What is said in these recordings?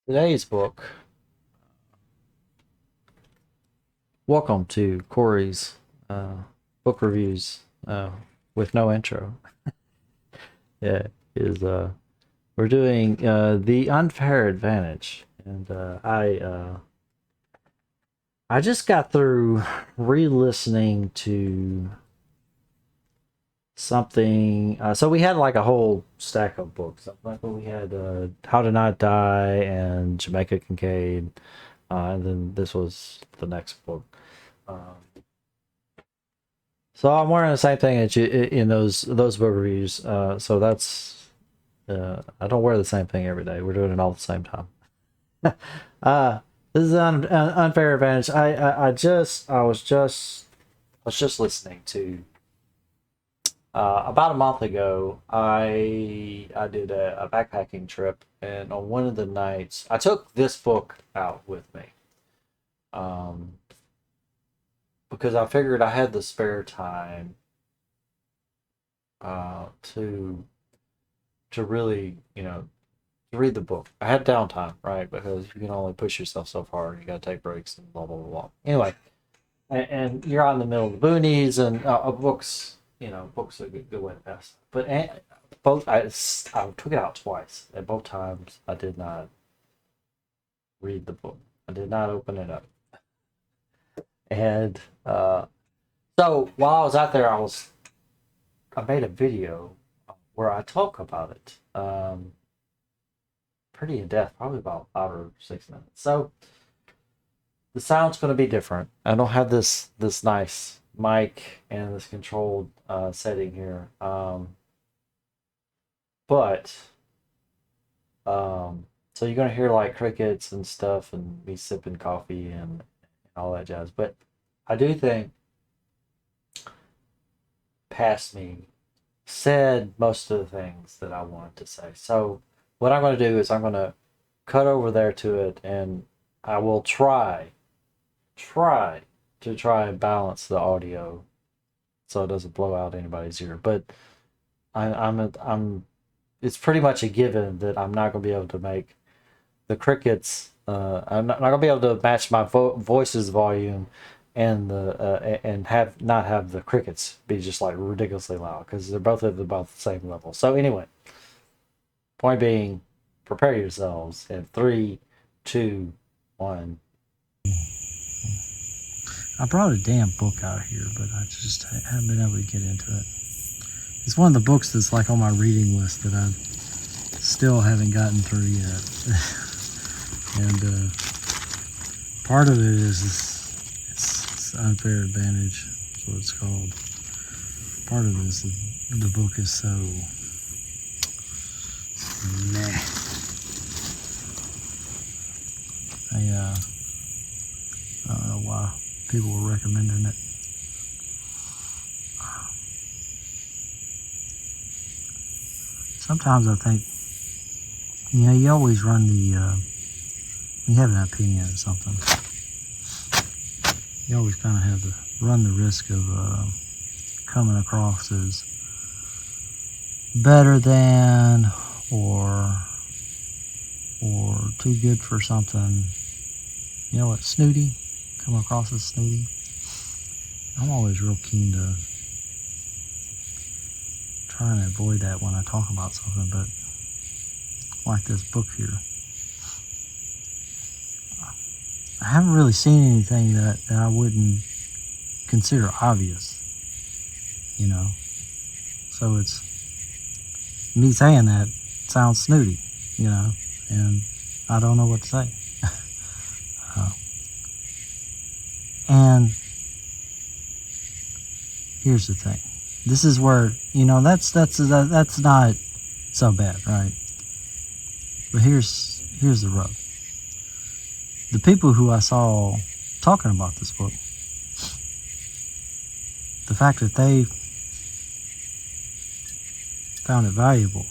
Today's book. Welcome to Corey's uh, book reviews with no intro. Yeah, is we're doing The Unfair Advantage, and I just got through re-listening to something. So we had like a whole stack of books. Like we had How to Not Die and Jamaica Kincaid, and then this was the next book. Um, So I'm wearing the same thing that you in those book reviews. So that's I don't wear the same thing every day. We're doing it all at the same time. uh, this is an unfair advantage. I was just listening to about a month ago. I did a backpacking trip, and on one of the nights, I took this book out with me. Um, because I figured I had the spare time to really, to read the book. I had downtime, right? Because you can only push yourself so far. You got to take breaks and blah blah blah blah. Anyway, and you're out in the middle of the boonies, and books, books are a good way to pass. But both, I took it out twice. At both times, I did not read the book. I did not open it up. And so while I was out there, I made a video where I talk about it. Pretty in depth, probably about 5 or 6 minutes. So the sound's going to be different. I don't have this nice mic and this controlled setting here, but so you're going to hear like crickets and stuff, and me sipping coffee and all that jazz. But I do think past me said most of the things that I wanted to say. So what I'm going to do is I'm going to cut over there to it, and I will try try and balance the audio so it doesn't blow out anybody's ear. But I'm it's pretty much a given that I'm not going to be able to make the crickets. I'm not going to be able to match my voice's volume and the and have not have the crickets be just like ridiculously loud because they're both at about the same level. So anyway, point being, prepare yourselves in three, two, one. I brought a damn book out here, but I just haven't been able to get into it. It's one of the books that's like on my reading list that I still haven't gotten through yet. And part of it is it's Unfair Advantage. That's what it's called. Part of it is the book is so meh. I don't know why people were recommending it. Sometimes I think, you always run you have an opinion of something. You always kind of have to run the risk of coming across as better than or too good for something. You know what, snooty? Come across as snooty. I'm always real keen to try and avoid that when I talk about something, but like this book here, I haven't really seen anything that I wouldn't consider obvious, So it's me saying that sounds snooty, and I don't know what to say. uh, and here's the thing. This is where, that's not so bad, right? But here's the rub. The people who I saw talking about this book, the fact that they found it valuable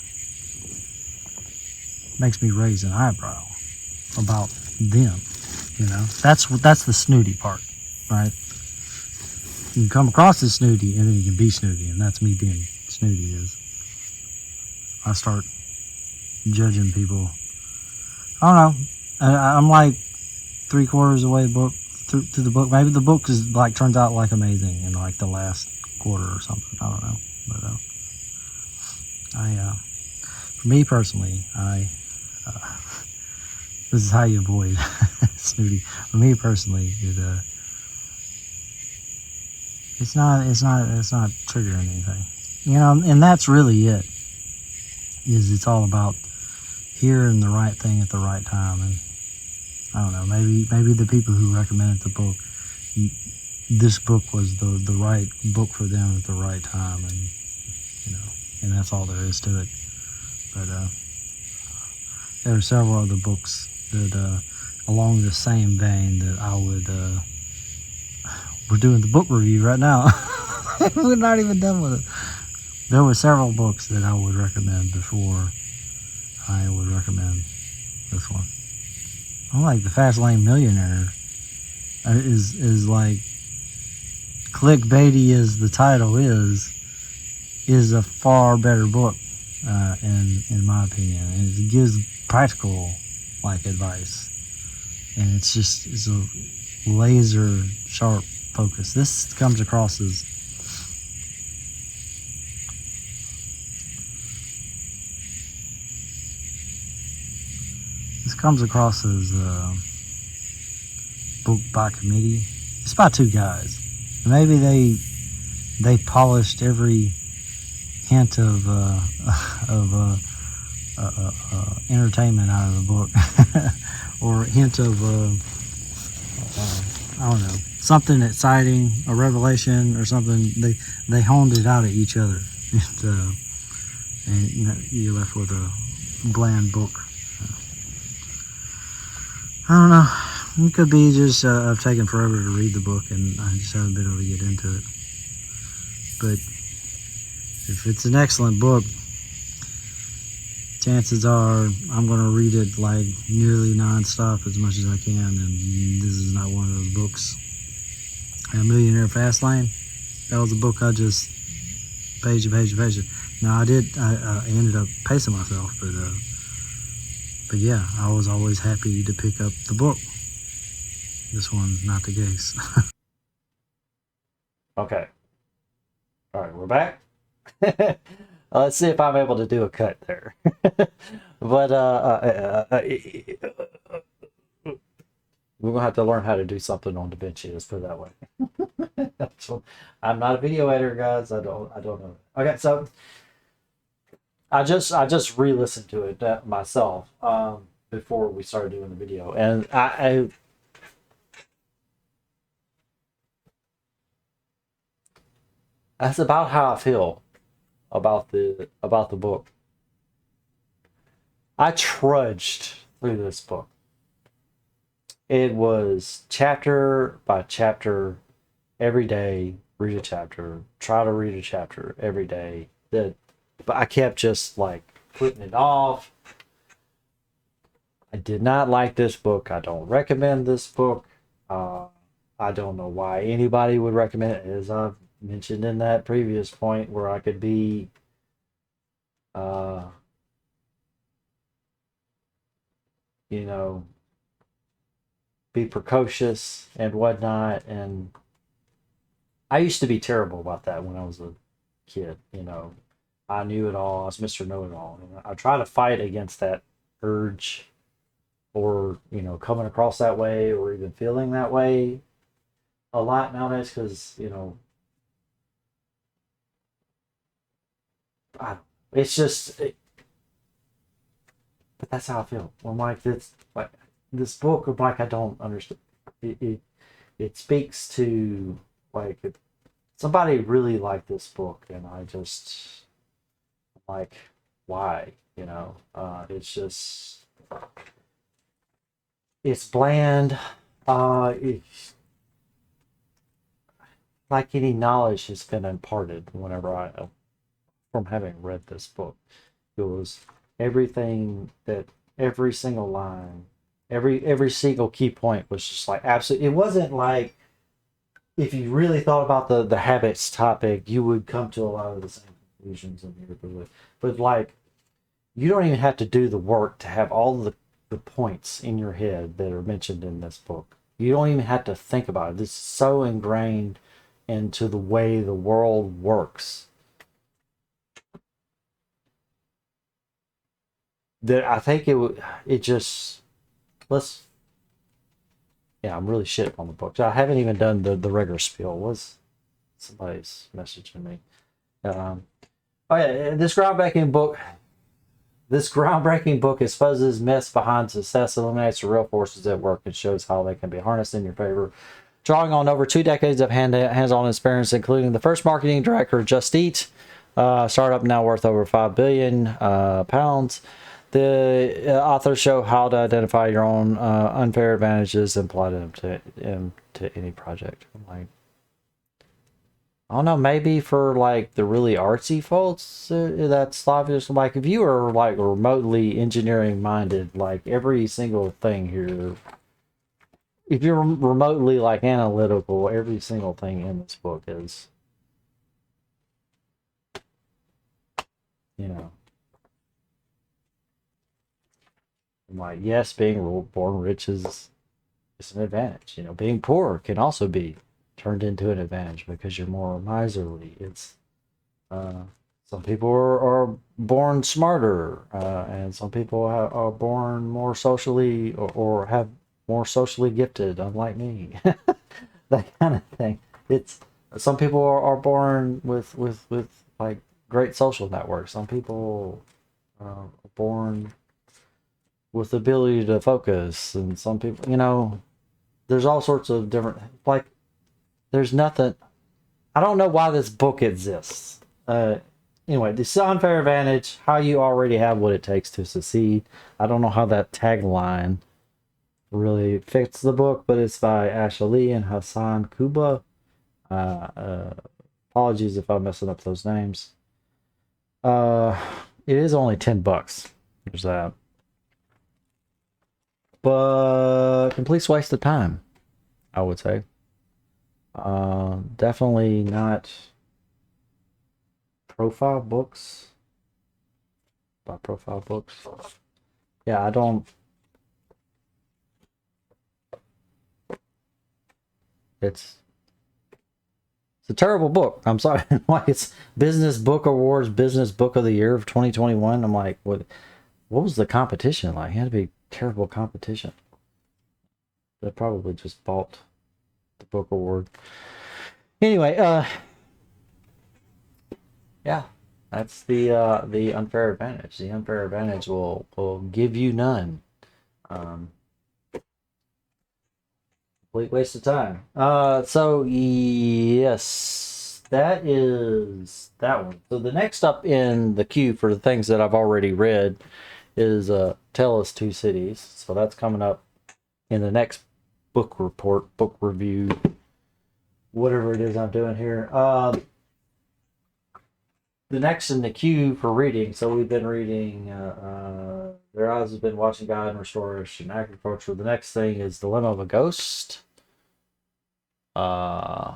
makes me raise an eyebrow about them. That's the snooty part, right? You can come across as snooty, and then you can be snooty, and that's me being snooty. Is I start judging people. I don't know. I'm like 3/4 of the way book through the book. Maybe the book is like turns out like amazing in like the last quarter or something. I don't know, but for me personally, this is how you avoid snooty. For me personally, it's not triggering anything, and that's really it. Is it's all about hearing the right thing at the right time, and I don't know. Maybe the people who recommended the book, this book was the right book for them at the right time, and you know, and that's all there is to it. But there are several other books that along the same vein that I would. We're doing the book review right now. We're not even done with it. There were several books that I would recommend before I would recommend this one. I'm like the Fast Lane Millionaire is like clickbaity as the title is a far better book in my opinion. And it gives practical like advice, and it's a laser sharp focus. This comes across as a book by committee. It's by two guys. Maybe they polished every hint of entertainment out of the book, or hint of I don't know, something exciting, a revelation or something. They honed it out at each other, and you're left with a bland book. I don't know. It could be just I've taken forever to read the book and I just haven't been able to get into it. But if it's an excellent book, chances are I'm going to read it like nearly nonstop as much as I can. And this is not one of those books. A Millionaire Fastlane, that was a book I just page to page to page. Now I ended up pacing myself, but yeah, I was always happy to pick up the book. This one's not the case. Okay. All right, we're back. Let's see if I'm able to do a cut there. But we're gonna have to learn how to do something on DaVinci. Let's put it that way. So, I'm not a video editor, guys. I don't know. Okay, so I just re-listened to it myself before we started doing the video, and that's about how I feel about the book. I trudged through this book. It was chapter by chapter every day. Read a chapter. Try to read a chapter every day. But I kept just like putting it off. I did not like this book. I don't recommend this book. Uh, I don't know why anybody would recommend it, as I've mentioned in that previous point where I could be, uh, you know, be precocious and whatnot. And I used to be terrible about that when I was a kid. I knew it all. I was Mr. Know It All. And I try to fight against that urge, or coming across that way, or even feeling that way a lot nowadays, because I, it's just but that's how I feel. I'm like this book. I'm like, I don't understand. It speaks to, like, somebody really liked this book, and I just, like, why? It's just, it's bland. It's like any knowledge has been imparted whenever from having read this book. It was everything that every single line, every single key point was just like absolute. It wasn't like, if you really thought about the habits topic, you would come to a lot of the same conclusions in here. But like, you don't even have to do the work to have all the the points in your head that are mentioned in this book. You don't even have to think about it. It's so ingrained into the way the world works that I think it just let's yeah, I'm really shit on the books. I haven't even done the regular spiel. Was somebody's messaging me? Um, oh yeah, this groundbreaking book exposes myths behind success, eliminates the real forces at work, and shows how they can be harnessed in your favor. Drawing on over 2 decades of hands-on experience, including the first marketing director, Just Eat, startup now worth over £5 billion. The authors show how to identify your own unfair advantages and apply them to any project. I'm like, I don't know, maybe for like the really artsy folks, that's obvious. Like if you are like remotely engineering minded, like every single thing here, if you're remotely like analytical, every single thing in this book is, you know, like yes, being born rich is an advantage. You know, being poor can also be turned into an advantage because you're more miserly. It's uh, some people are born smarter, and some people are born more socially or have more socially gifted, unlike me. That kind of thing. It's some people are born with like great social networks. Some people are born with the ability to focus, and some people, you know, there's all sorts of different like there's nothing. I don't know why this book exists. Anyway, this unfair advantage, how you already have what it takes to succeed. I don't know how that tagline really fits the book, but it's by Ashley and Hasan Kubba. Uh, uh, Apologies if I'm messing up those names. Uh, it is only $10. There's that. But complete waste of time, I would say. Definitely not profile books. By profile books. Yeah, I don't. It's it's a terrible book. I'm sorry. Like it's Business Book Awards, Business Book of the Year of 2021. I'm like, what was the competition like? It had to be terrible competition. They probably just bought the book award. Anyway, yeah, that's the unfair advantage. The unfair advantage will give you none. Um, Complete waste of time. So yes, that is that one. So the next up in the queue for the things that I've already read is Tell Us Two Cities. So that's coming up in the next book report, book review, whatever it is I'm doing here. The next in the queue for reading. So we've been reading. Their Eyes has been watching God and Restoration Agriculture. The next thing is Dilemma of a Ghost. The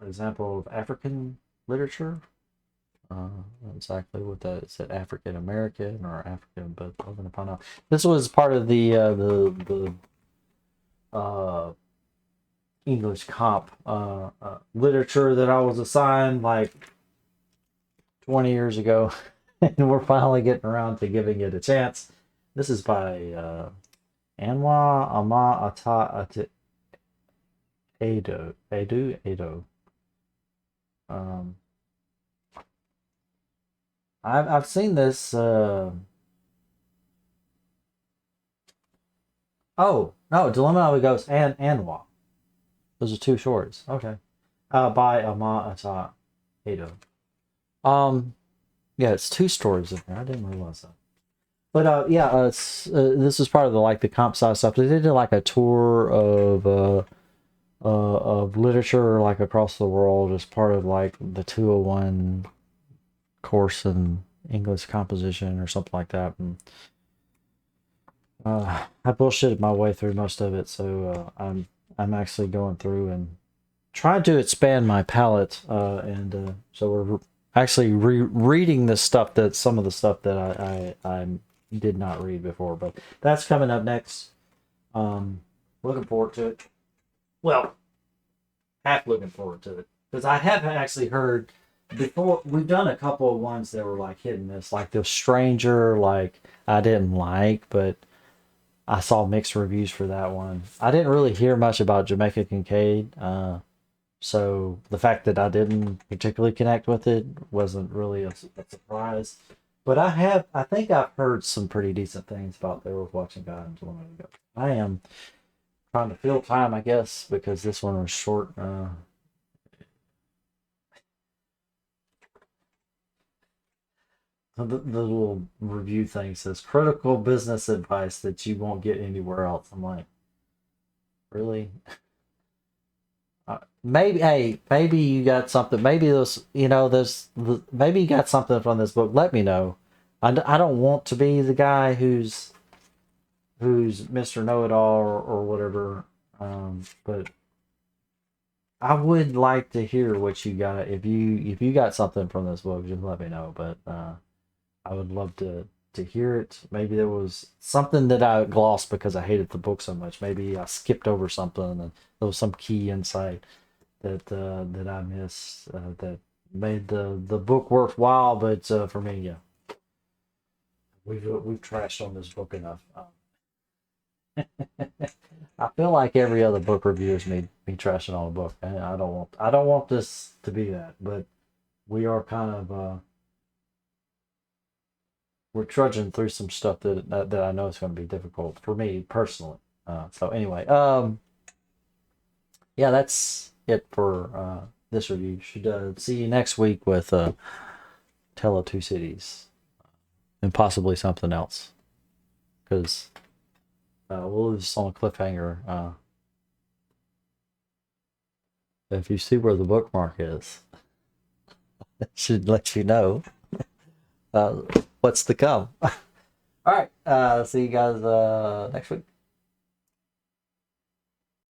example of African literature. Exactly what that is. It African American or African, but I'm gonna find out. This was part of the English comp literature that I was assigned like 20 years ago, and we're finally getting around to giving it a chance. This is by Anwa Ama Ata Ado. Um, I've seen this. Oh no, Dilemma of a Ghost and Anwa. Those are two shorts. Okay. By Ama Ata Ado. Yeah, it's two stories in there. I didn't realize that. But yeah, it's this is part of the like the comp sci stuff. They did like a tour of literature like across the world as part of like the 201 course in English composition or something like that. And I bullshitted my way through most of it, so I'm actually going through and trying to expand my palette, so we're actually reading the stuff that some of the stuff that I'm did not read before. But that's coming up next. Looking forward to it. Well, half looking forward to it because I have actually heard before. We've done a couple of ones that were like hit and miss, like the Stranger. Like I didn't like, but I saw mixed reviews for that one. I didn't really hear much about Jamaica Kincaid. So the fact that I didn't particularly connect with it wasn't really a surprise. But I think I've heard some pretty decent things about There Was Watching God and Tornado Ago. I am trying to fill time, I guess, because this one was short. The little review thing says critical business advice that you won't get anywhere else. I'm like, really? Maybe, hey, maybe you got something. Maybe this, maybe you got something from this book. Let me know. I don't want to be the guy who's Mr. Know It All or whatever. But I would like to hear what you got. If you got something from this book, just let me know. But I would love to hear it. Maybe there was something that I glossed because I hated the book so much. Maybe I skipped over something and there was some key insight that I missed that made the book worthwhile. But for me, yeah, we've trashed on this book enough. I feel like every other book review is me trashing on a book, and I don't want this to be that. But we are kind of we're trudging through some stuff that I know is going to be difficult for me personally. So anyway, yeah, that's it for this review. Should see you next week with Tale of Two Cities and possibly something else because we'll leave this on a cliffhanger. If you see where the bookmark is, it should let you know uh, what's to come. All right, see you guys next week.